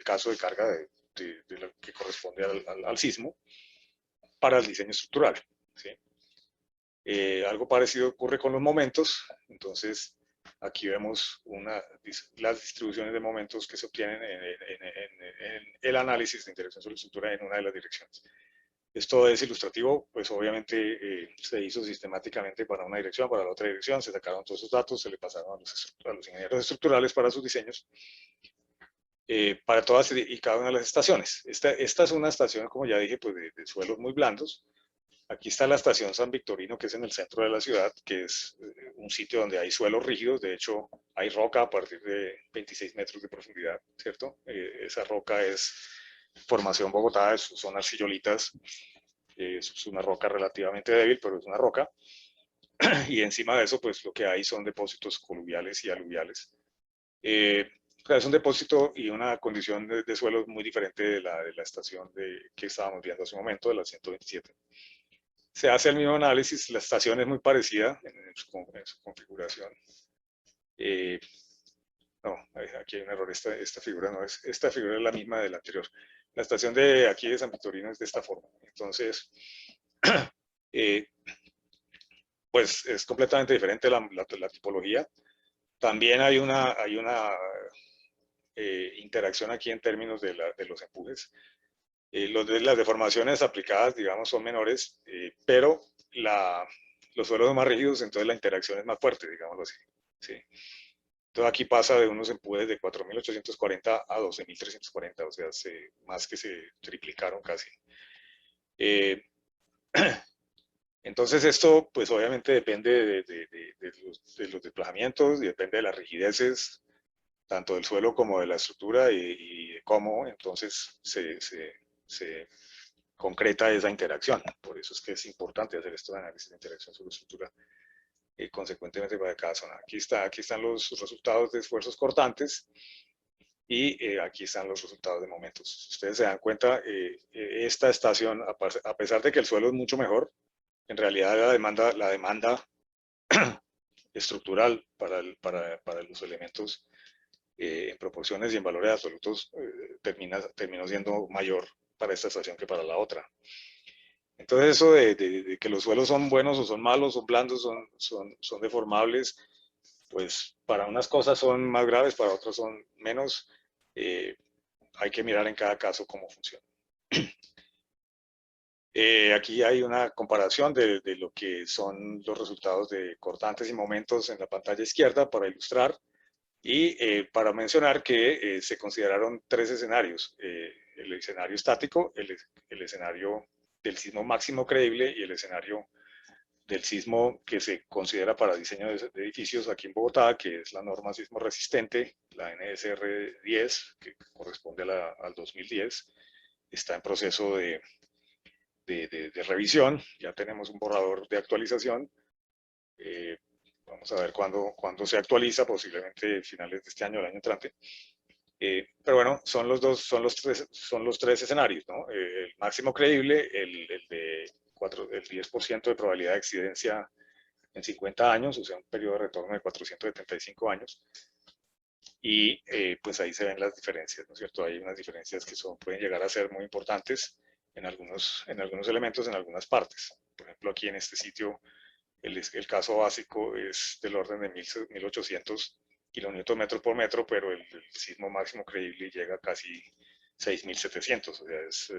caso de carga de lo que corresponde al sismo para el diseño estructural, ¿sí? Algo parecido ocurre con los momentos. Entonces aquí vemos las distribuciones de momentos que se obtienen en el análisis de interacción sobre la estructura en una de las direcciones. Esto es ilustrativo, pues obviamente se hizo sistemáticamente para una dirección, para la otra dirección, se sacaron todos esos datos, se le pasaron a los ingenieros estructurales para sus diseños, para todas y cada una de las estaciones. Esta es una estación, como ya dije, pues de suelos muy blandos. Aquí está la estación San Victorino, que es en el centro de la ciudad, que es un sitio donde hay suelos rígidos. De hecho, hay roca a partir de 26 metros de profundidad, ¿cierto? Esa roca es formación Bogotá, son arcillolitas. Es una roca relativamente débil, pero es una roca. Y encima de eso, pues lo que hay son depósitos coluviales y aluviales. Es un depósito y una condición de suelo muy diferente de la estación que estábamos viendo hace un momento, de la 127. Se hace el mismo análisis, la estación es muy parecida en su configuración. No, aquí hay un error, esta figura no es, esta figura es la misma de la anterior. La estación de aquí de San Victorino es de esta forma. Entonces, pues es completamente diferente la tipología. También hay una interacción aquí en términos de los empujes. Las deformaciones aplicadas, digamos, son menores, pero los suelos son más rígidos, entonces la interacción es más fuerte, digámoslo así. ¿Sí? Entonces aquí pasa de unos empujes de 4.840 a 12.340, o sea, más que se triplicaron casi. Entonces esto, pues obviamente depende de los desplazamientos y depende de las rigideces, tanto del suelo como de la estructura y de cómo entonces se concreta esa interacción. Por eso es que es importante hacer estos análisis de interacción sobre estructura consecuentemente para cada zona. Aquí están los resultados de esfuerzos cortantes y aquí están los resultados de momentos. Si ustedes se dan cuenta, esta estación, a pesar de que el suelo es mucho mejor, en realidad la demanda estructural para los elementos en proporciones y en valores absolutos terminó siendo mayor para esta estación que para la otra. Entonces eso de que los suelos son buenos o son malos, son blandos, son deformables, pues para unas cosas son más graves, para otras son menos. Hay que mirar en cada caso cómo funciona. Aquí hay una comparación de lo que son los resultados de cortantes y momentos en la pantalla izquierda para ilustrar y para mencionar que se consideraron tres escenarios: el escenario estático, el escenario del sismo máximo creíble y el escenario del sismo que se considera para diseño de edificios aquí en Bogotá, que es la norma sismo resistente, la NSR 10, que corresponde al 2010. Está en proceso de revisión, ya tenemos un borrador de actualización. Vamos a ver cuándo se actualiza, posiblemente finales de este año o el año entrante. Pero bueno, son los tres escenarios, ¿no? El máximo creíble, el de el 10% de probabilidad de accidencia en 50 años, o sea, un periodo de retorno de 475 años. y pues ahí se ven las diferencias, ¿no es cierto? Hay unas diferencias que pueden llegar a ser muy importantes en algunos elementos, en algunas partes. Por ejemplo, aquí en este sitio, el caso básico es del orden de 1800 kilonewton por metro, pero el sismo máximo creíble llega a casi 6700, o sea, es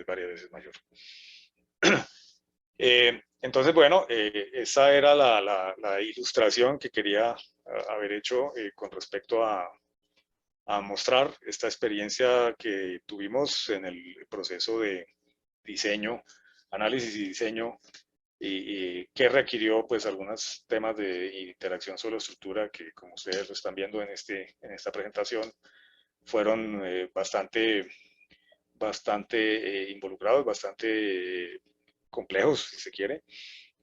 varias veces mayor. Entonces, bueno, esa era la ilustración que quería haber hecho con respecto a mostrar esta experiencia que tuvimos en el proceso de diseño, análisis y diseño, y que requirió pues algunos temas de interacción sobre estructura que, como ustedes lo están viendo en esta presentación, fueron bastante involucrados, bastante complejos, si se quiere,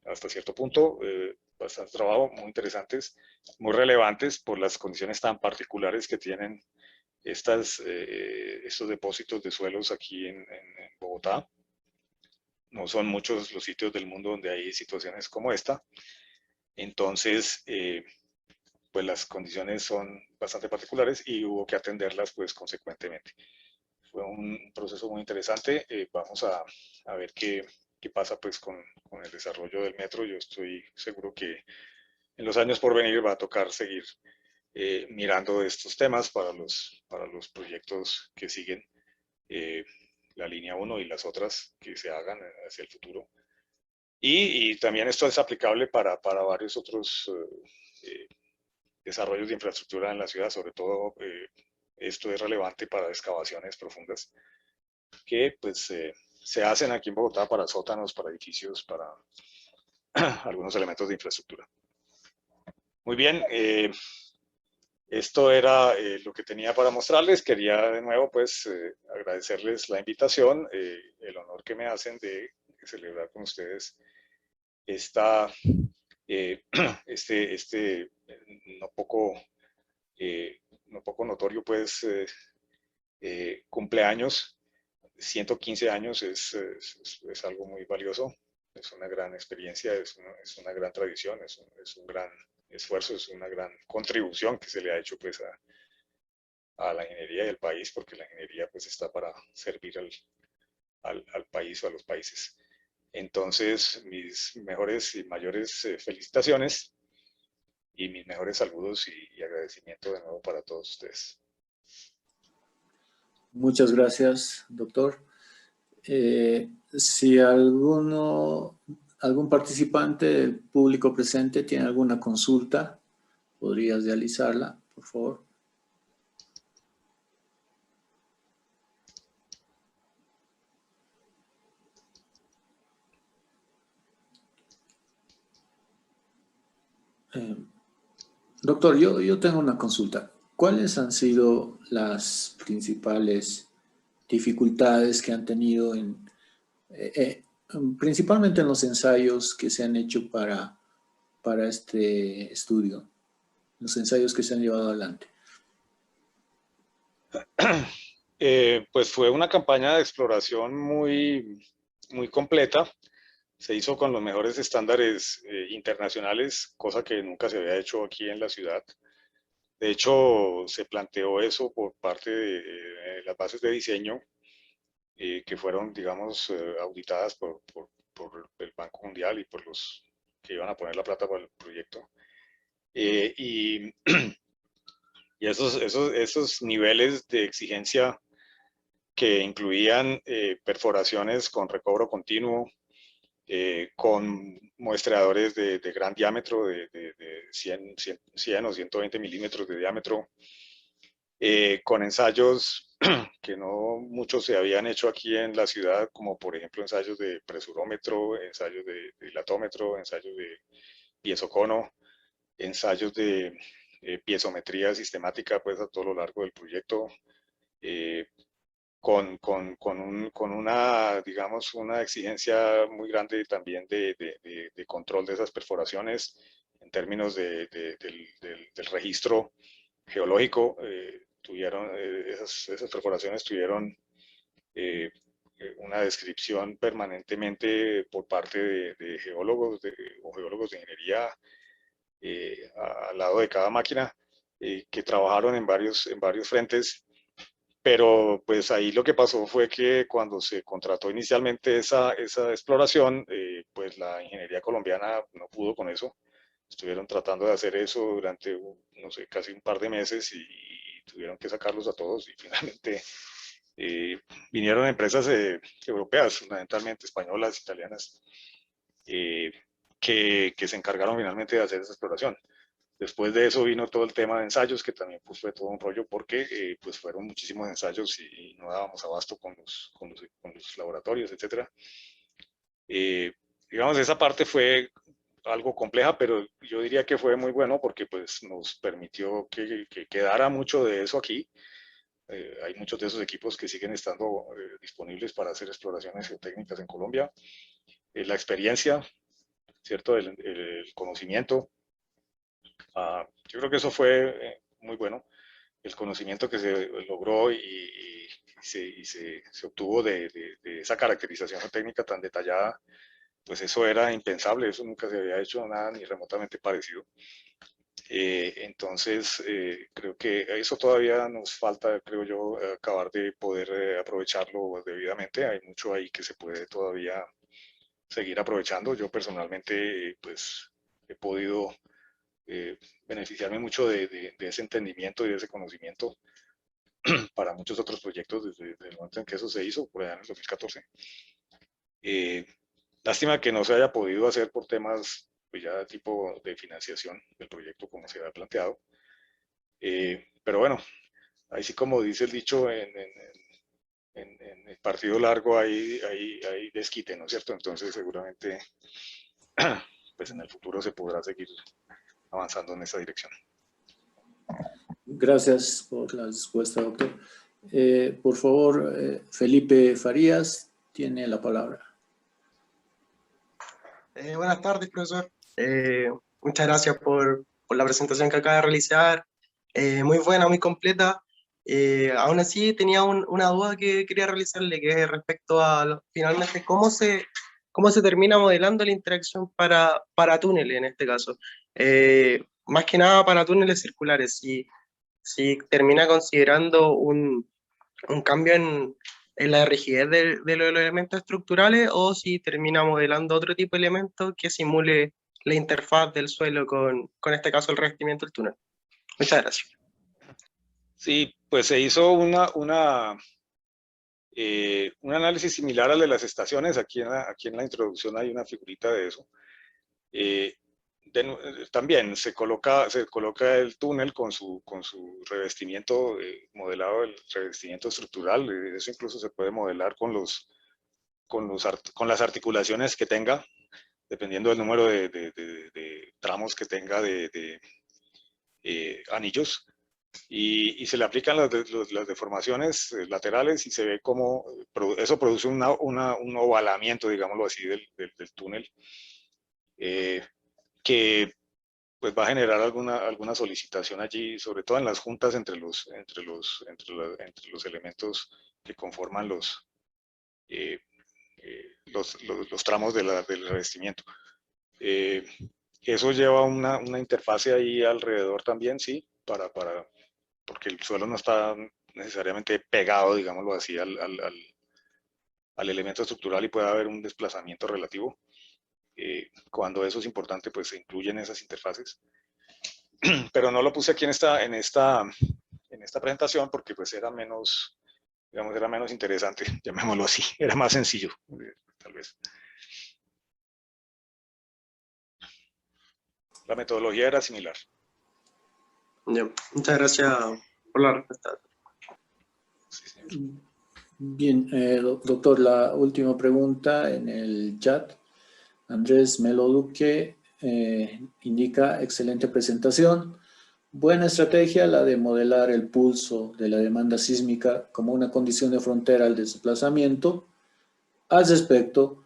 hasta cierto punto, bastante trabajo, muy interesantes, muy relevantes por las condiciones tan particulares que tienen estos depósitos de suelos aquí en Bogotá. No son muchos los sitios del mundo donde hay situaciones como esta. Entonces, pues las condiciones son bastante particulares y hubo que atenderlas pues consecuentemente. Fue un proceso muy interesante. Vamos a ver qué pasa pues con el desarrollo del metro. Yo estoy seguro que en los años por venir va a tocar seguir mirando estos temas para los proyectos que siguen, la línea 1 y las otras que se hagan hacia el futuro. Y también esto es aplicable para varios otros desarrollos de infraestructura en la ciudad, sobre todo esto es relevante para excavaciones profundas que pues se hacen aquí en Bogotá para sótanos, para edificios, para algunos elementos de infraestructura. Muy bien, esto era lo que tenía para mostrarles. Quería de nuevo pues agradecerles la invitación, el honor que me hacen de celebrar con ustedes esta, no poco, no poco notorio pues cumpleaños. 115 años es algo muy valioso, es una gran experiencia, es una gran tradición, es un gran esfuerzo, es una gran contribución que se le ha hecho pues a la ingeniería y al país, porque la ingeniería pues está para servir al país o a los países. Entonces, mis mejores y mayores felicitaciones y mis mejores saludos y agradecimiento de nuevo para todos ustedes. Muchas gracias, doctor. Si algún participante del público presente tiene alguna consulta, podrías realizarla, por favor. Doctor, yo tengo una consulta. ¿Cuáles han sido las principales dificultades que han tenido principalmente en los ensayos que se han hecho para este estudio, los ensayos que se han llevado adelante? Pues fue una campaña de exploración muy completa. Se hizo con los mejores estándares internacionales, cosa que nunca se había hecho aquí en la ciudad. De hecho, se planteó eso por parte de las bases de diseño que fueron, digamos, auditadas por el Banco Mundial y por los que iban a poner la plata para el proyecto. Y esos niveles de exigencia que incluían perforaciones con recobro continuo, con muestreadores de gran diámetro, de 100 o 120 milímetros de diámetro, con ensayos que no muchos se habían hecho aquí en la ciudad, como por ejemplo ensayos de presurómetro, ensayos de dilatómetro, ensayos de piezocono, ensayos de piezometría sistemática pues a todo lo largo del proyecto, con una, digamos, una exigencia muy grande también de control de esas perforaciones en términos del registro geológico. Esas perforaciones tuvieron una descripción permanentemente por parte de geólogos o geólogos de ingeniería al lado de cada máquina. que trabajaron en varios frentes, pero pues ahí lo que pasó fue que cuando se contrató inicialmente esa exploración, pues la ingeniería colombiana no pudo con eso. Estuvieron tratando de hacer eso durante, no sé, casi un par de meses y tuvieron que sacarlos a todos y finalmente vinieron empresas europeas, fundamentalmente españolas, italianas, eh, que se encargaron finalmente de hacer esa exploración. Después de eso vino todo el tema de ensayos, que también pues, fue todo un rollo porque pues fueron muchísimos ensayos y no dábamos abasto con los laboratorios, etc. Digamos, esa parte fue algo compleja, pero yo diría que fue muy bueno porque pues, nos permitió que quedara mucho de eso aquí. Hay muchos de esos equipos que siguen estando disponibles para hacer exploraciones geotécnicas en Colombia. La experiencia, ¿cierto? El conocimiento. Yo creo que eso fue muy bueno. El conocimiento que se logró se obtuvo de esa caracterización técnica tan detallada, pues eso era impensable, eso nunca se había hecho nada ni remotamente parecido. Entonces, creo que eso todavía nos falta, creo yo, acabar de poder aprovecharlo debidamente. Hay mucho ahí que se puede todavía seguir aprovechando. Yo personalmente, pues, he podido beneficiarme mucho de ese entendimiento y de ese conocimiento para muchos otros proyectos desde el momento en que eso se hizo, por allá en el 2014. Eh, Lástima que no se haya podido hacer por temas pues ya tipo de financiación del proyecto como se había planteado. Pero bueno, ahí sí como dice el dicho, en el partido largo hay desquite, ¿no es cierto? Entonces seguramente pues en el futuro se podrá seguir avanzando en esa dirección. Gracias por la respuesta, doctor. Por favor, Felipe Farías tiene la palabra. Buenas tardes, profesor. Muchas gracias por la presentación que acaba de realizar. Muy buena, muy completa. Aún así, tenía una duda que quería realizarle, que es respecto a finalmente cómo se termina modelando la interacción para túneles en este caso. Más que nada para túneles circulares. Si termina considerando un cambio en la rigidez de los elementos estructurales o si termina modelando otro tipo de elemento que simule la interfaz del suelo con este caso el revestimiento del túnel. Muchas gracias. Sí, pues se hizo un análisis similar al de las estaciones. Aquí en la introducción hay una figurita de eso. Eh, También se coloca el túnel con su revestimiento modelado, el revestimiento estructural. Eso incluso se puede modelar con las articulaciones que tenga, dependiendo del número de tramos que tenga de anillos. Y se le aplican las deformaciones laterales y se ve cómo eso produce un ovalamiento, digámoslo así, del túnel, que pues va a generar alguna solicitación allí, sobre todo en las juntas entre los elementos que conforman eh, los tramos del revestimiento. Eso lleva una interfase ahí alrededor también, sí, porque el suelo no está necesariamente pegado, digámoslo así, al elemento estructural y puede haber un desplazamiento relativo. Cuando eso es importante, pues se incluyen esas interfaces. Pero no lo puse aquí en esta presentación porque pues era menos, digamos, era menos interesante, llamémoslo así, era más sencillo, tal vez. La metodología era similar. Bien, muchas gracias por la respuesta. Sí, señor. Bien, doctor, la última pregunta en el chat. Andrés Melo Duque indica excelente presentación. Buena estrategia la de modelar el pulso de la demanda sísmica como una condición de frontera al desplazamiento. Al respecto,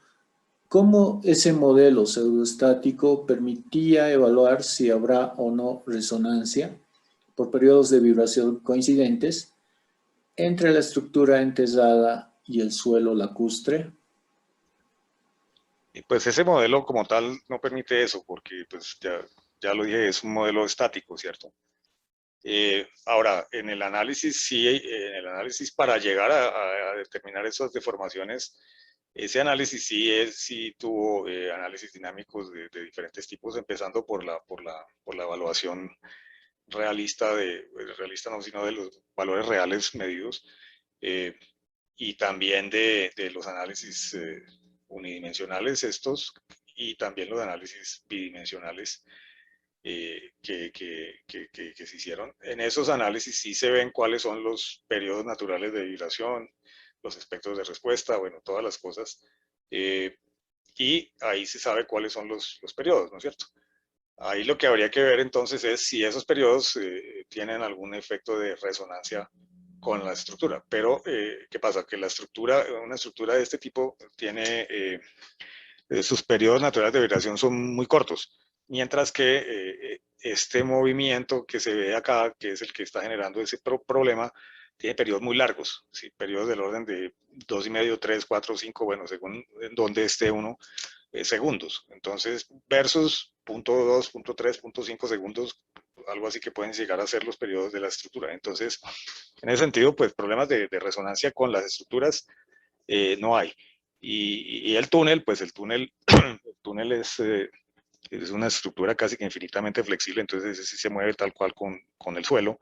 ¿cómo ese modelo pseudoestático permitía evaluar si habrá o no resonancia por periodos de vibración coincidentes entre la estructura enterrada y el suelo lacustre? Y pues ese modelo como tal no permite eso, porque pues ya lo dije, es un modelo estático, ¿cierto? Ahora, en el análisis, sí, en el análisis para llegar a determinar esas deformaciones, ese análisis sí tuvo análisis dinámicos de diferentes tipos, empezando por la evaluación realista, realista no, sino de los valores reales medidos, y también de los análisis unidimensionales estos, y también los análisis bidimensionales que se hicieron. En esos análisis sí se ven cuáles son los periodos naturales de vibración, los espectros de respuesta, bueno, todas las cosas. Y ahí se sabe cuáles son los periodos, ¿no es cierto? Ahí lo que habría que ver entonces es si esos periodos tienen algún efecto de resonancia con la estructura. Pero, ¿qué pasa? Que la estructura, una estructura de este tipo tiene sus periodos naturales de vibración son muy cortos, mientras que este movimiento que se ve acá, que es el que está generando ese problema, tiene periodos muy largos, ¿sí? Periodos del orden de 2,5, 3, 4, 5, bueno, según en donde esté uno, segundos. Entonces, versus 0.2, 0.3, 0.5 segundos, algo así que pueden llegar a ser los periodos de la estructura. Entonces, en ese sentido, pues problemas de resonancia con las estructuras no hay. Y el túnel, pues el túnel es una estructura casi que infinitamente flexible, entonces sí se mueve tal cual con el suelo.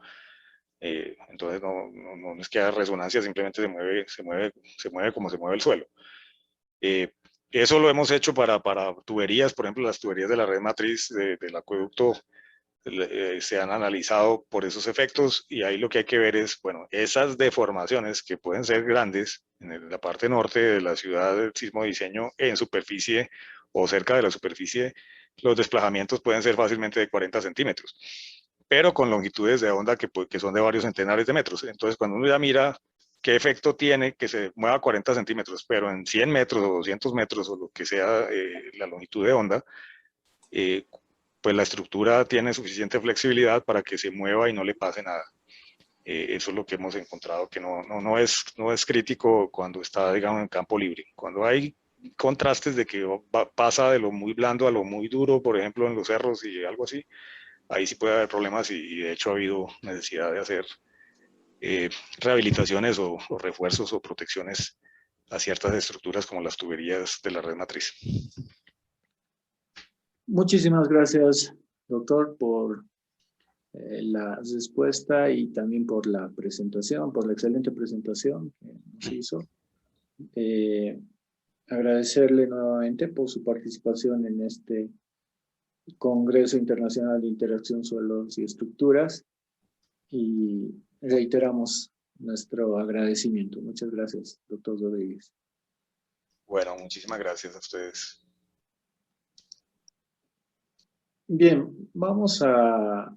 Entonces no es que haya resonancia, simplemente se mueve como se mueve el suelo. Eso lo hemos hecho para tuberías, por ejemplo, las tuberías de la red matriz del acueducto se han analizado por esos efectos, y ahí lo que hay que ver es, bueno, esas deformaciones que pueden ser grandes en la parte norte de la ciudad del sismo de Diseño, en superficie o cerca de la superficie, los desplazamientos pueden ser fácilmente de 40 centímetros, pero con longitudes de onda que son de varios centenares de metros. Entonces, cuando uno ya mira qué efecto tiene que se mueva 40 centímetros, pero en 100 metros o 200 metros o lo que sea la longitud de onda, pues la estructura tiene suficiente flexibilidad para que se mueva y no le pase nada. Eso es lo que hemos encontrado, que no es crítico cuando está, digamos, en campo libre. Cuando hay contrastes de que pasa de lo muy blando a lo muy duro, por ejemplo, en los cerros y algo así, ahí sí puede haber problemas, y de hecho ha habido necesidad de hacer rehabilitaciones o refuerzos o protecciones a ciertas estructuras como las tuberías de la red matriz. Muchísimas gracias, doctor, por la respuesta y también por la presentación, por la excelente presentación que nos hizo. Agradecerle nuevamente por su participación en este Congreso Internacional de Interacción Suelos y Estructuras, y reiteramos nuestro agradecimiento. Muchas gracias, doctor Rodríguez. Bueno, muchísimas gracias a ustedes. Bien, vamos a